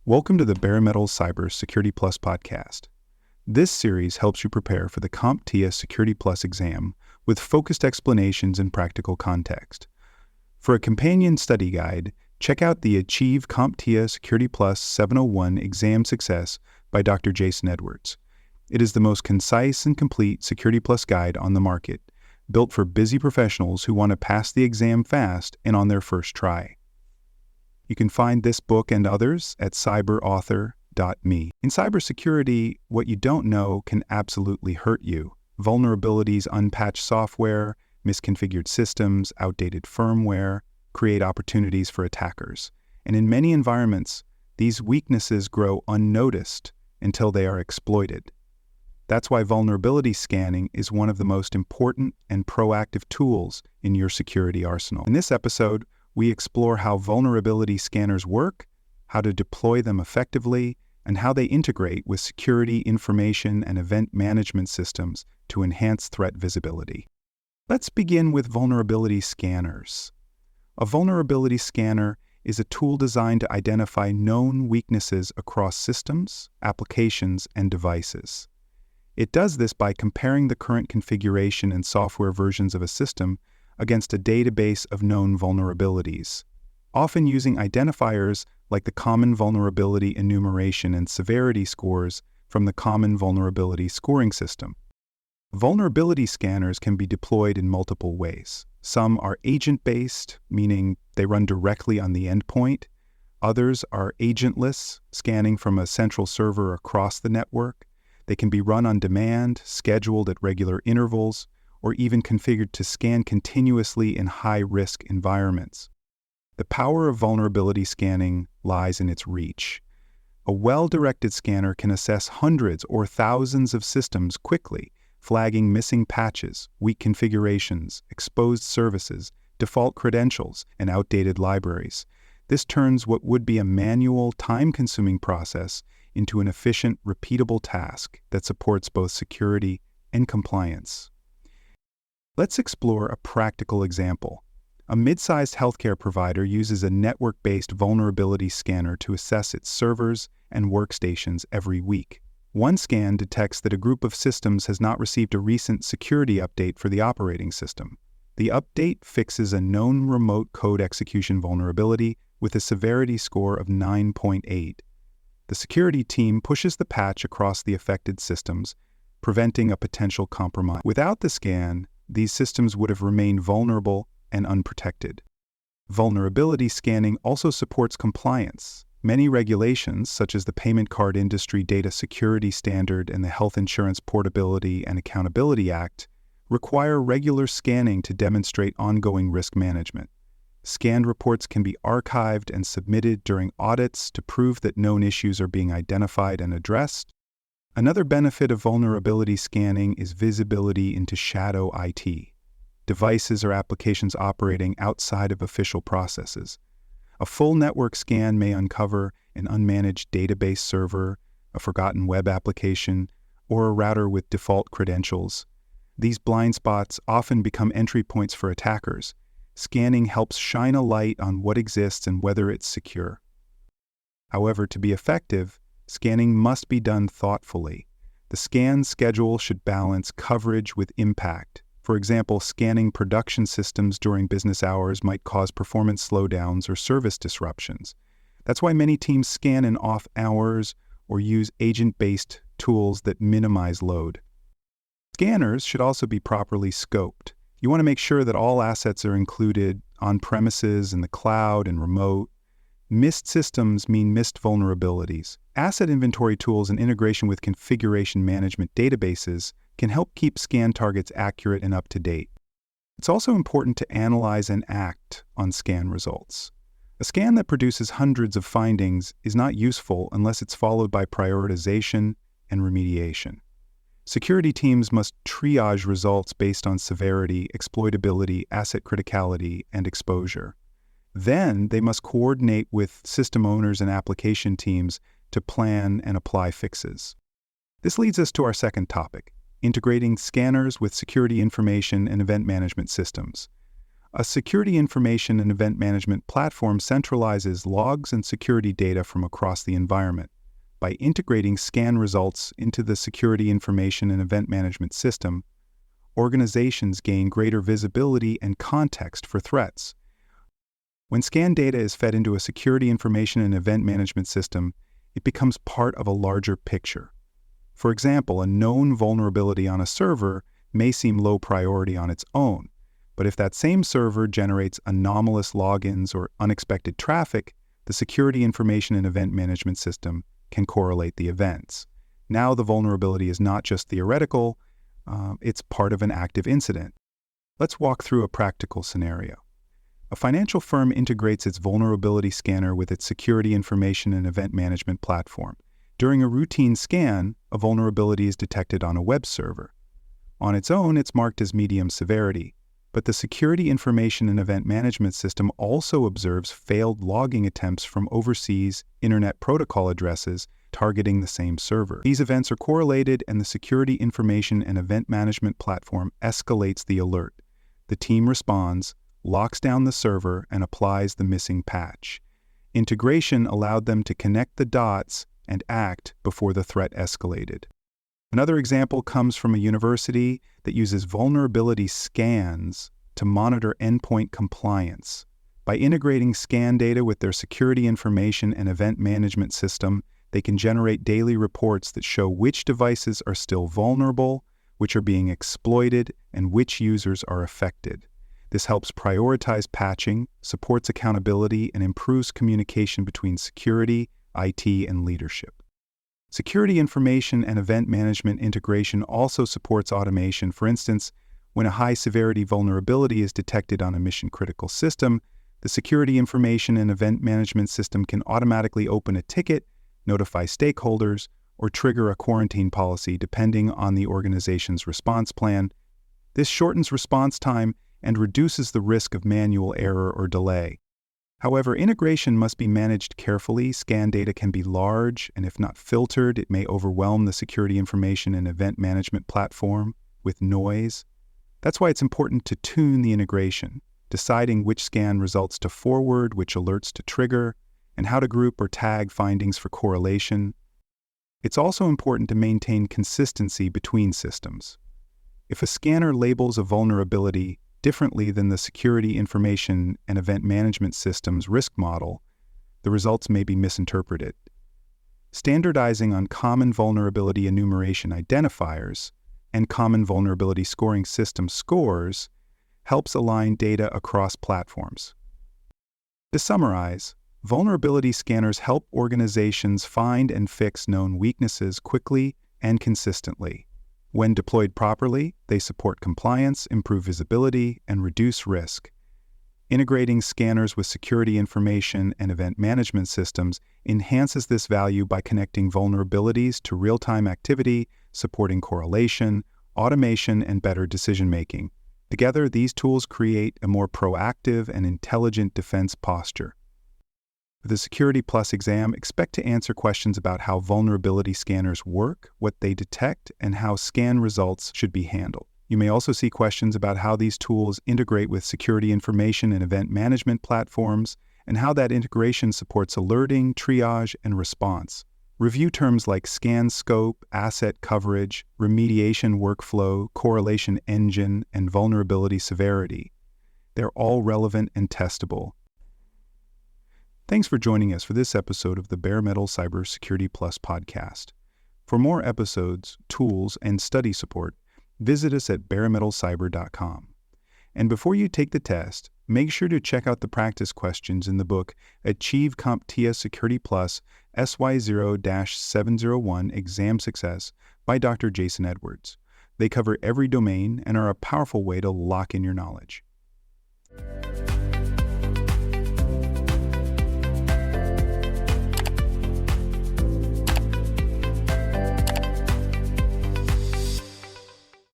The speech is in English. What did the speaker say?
Welcome to the Bare Metal Cyber Security Plus podcast. This series helps you prepare for the CompTIA Security Plus exam with focused explanations and practical context. For a companion study guide, check out the Achieve CompTIA Security Plus 701 Exam Success by Dr. Jason Edwards. It is the most concise and complete Security Plus guide on the market, built for busy professionals who want to pass the exam fast and on their first try. You can find this book and others at cyberauthor.me. In cybersecurity, what you don't know can absolutely hurt you. Vulnerabilities, unpatched software, misconfigured systems, outdated firmware create opportunities for attackers. And in many environments, these weaknesses grow unnoticed until they are exploited. That's why vulnerability scanning is one of the most important and proactive tools in your security arsenal. In this episode, we explore how vulnerability scanners work, how to deploy them effectively, and how they integrate with security, information, and event management systems to enhance threat visibility. Let's begin with vulnerability scanners. A vulnerability scanner is a tool designed to identify known weaknesses across systems, applications, and devices. It does this by comparing the current configuration and software versions of a system against a database of known vulnerabilities, often using identifiers like the Common Vulnerability Enumeration and Severity scores from the Common Vulnerability Scoring System. Vulnerability scanners can be deployed in multiple ways. Some are agent-based, meaning they run directly on the endpoint. Others are agentless, scanning from a central server across the network. They can be run on demand, scheduled at regular intervals, or even configured to scan continuously in high-risk environments. The power of vulnerability scanning lies in its reach. A well-directed scanner can assess hundreds or thousands of systems quickly, flagging missing patches, weak configurations, exposed services, default credentials, and outdated libraries. This turns what would be a manual, time-consuming process into an efficient, repeatable task that supports both security and compliance. Let's explore a practical example. A mid-sized healthcare provider uses a network-based vulnerability scanner to assess its servers and workstations every week. One scan detects that a group of systems has not received a recent security update for the operating system. The update fixes a known remote code execution vulnerability with a severity score of 9.8. The security team pushes the patch across the affected systems, preventing a potential compromise. Without the scan, these systems would have remained vulnerable and unprotected. Vulnerability scanning also supports compliance. Many regulations, such as the Payment Card Industry Data Security Standard and the Health Insurance Portability and Accountability Act, require regular scanning to demonstrate ongoing risk management. Scanned reports can be archived and submitted during audits to prove that known issues are being identified and addressed. Another benefit of vulnerability scanning is visibility into shadow IT, devices or applications operating outside of official processes. A full network scan may uncover an unmanaged database server, a forgotten web application, or a router with default credentials. These blind spots often become entry points for attackers. Scanning helps shine a light on what exists and whether it's secure. However, to be effective, scanning must be done thoughtfully. The scan schedule should balance coverage with impact. For example, scanning production systems during business hours might cause performance slowdowns or service disruptions. That's why many teams scan in off hours or use agent-based tools that minimize load. Scanners should also be properly scoped. You want to make sure that all assets are included on premises, in the cloud, and remote. Missed systems mean missed vulnerabilities. Asset inventory tools and integration with configuration management databases can help keep scan targets accurate and up to date. It's also important to analyze and act on scan results. A scan that produces hundreds of findings is not useful unless it's followed by prioritization and remediation. Security teams must triage results based on severity, exploitability, asset criticality, and exposure. Then they must coordinate with system owners and application teams to plan and apply fixes. This leads us to our second topic, integrating scanners with security information and event management systems. A security information and event management platform centralizes logs and security data from across the environment. By integrating scan results into the security information and event management system, organizations gain greater visibility and context for threats. When scan data is fed into a security information and event management system, it becomes part of a larger picture. For example, a known vulnerability on a server may seem low priority on its own, but if that same server generates anomalous logins or unexpected traffic, the security information and event management system can correlate the events. Now the vulnerability is not just theoretical, it's part of an active incident. Let's walk through a practical scenario. A financial firm integrates its vulnerability scanner with its security information and event management platform. During a routine scan, a vulnerability is detected on a web server. On its own, it's marked as medium severity, but the security information and event management system also observes failed logging attempts from overseas Internet Protocol addresses targeting the same server. These events are correlated, and the security information and event management platform escalates the alert. The team responds, locks down the server, and applies the missing patch. Integration allowed them to connect the dots and act before the threat escalated. Another example comes from a university that uses vulnerability scans to monitor endpoint compliance. By integrating scan data with their security information and event management system, they can generate daily reports that show which devices are still vulnerable, which are being exploited, and which users are affected. This helps prioritize patching, supports accountability, and improves communication between security, IT, and leadership. Security information and event management integration also supports automation. For instance, when a high-severity vulnerability is detected on a mission-critical system, the security information and event management system can automatically open a ticket, notify stakeholders, or trigger a quarantine policy depending on the organization's response plan. This shortens response time and reduces the risk of manual error or delay. However, integration must be managed carefully. Scan data can be large, and if not filtered, it may overwhelm the security information and event management platform with noise. That's why it's important to tune the integration, deciding which scan results to forward, which alerts to trigger, and how to group or tag findings for correlation. It's also important to maintain consistency between systems. If a scanner labels a vulnerability differently than the security information and event management system's risk model, the results may be misinterpreted. Standardizing on common vulnerability enumeration identifiers and common vulnerability scoring system scores helps align data across platforms. To summarize, vulnerability scanners help organizations find and fix known weaknesses quickly and consistently. When deployed properly, they support compliance, improve visibility, and reduce risk. Integrating scanners with security information and event management systems enhances this value by connecting vulnerabilities to real-time activity, supporting correlation, automation, and better decision-making. Together, these tools create a more proactive and intelligent defense posture. For the Security Plus exam, expect to answer questions about how vulnerability scanners work, what they detect, and how scan results should be handled. You may also see questions about how these tools integrate with security information and event management platforms, and how that integration supports alerting, triage, and response. Review terms like scan scope, asset coverage, remediation workflow, correlation engine, and vulnerability severity. They're all relevant and testable. Thanks for joining us for this episode of the Bare Metal Cybersecurity Plus podcast. For more episodes, tools, and study support, visit us at baremetalcyber.com. And before you take the test, make sure to check out the practice questions in the book Achieve CompTIA Security Plus SY0-701 Exam Success by Dr. Jason Edwards. They cover every domain and are a powerful way to lock in your knowledge.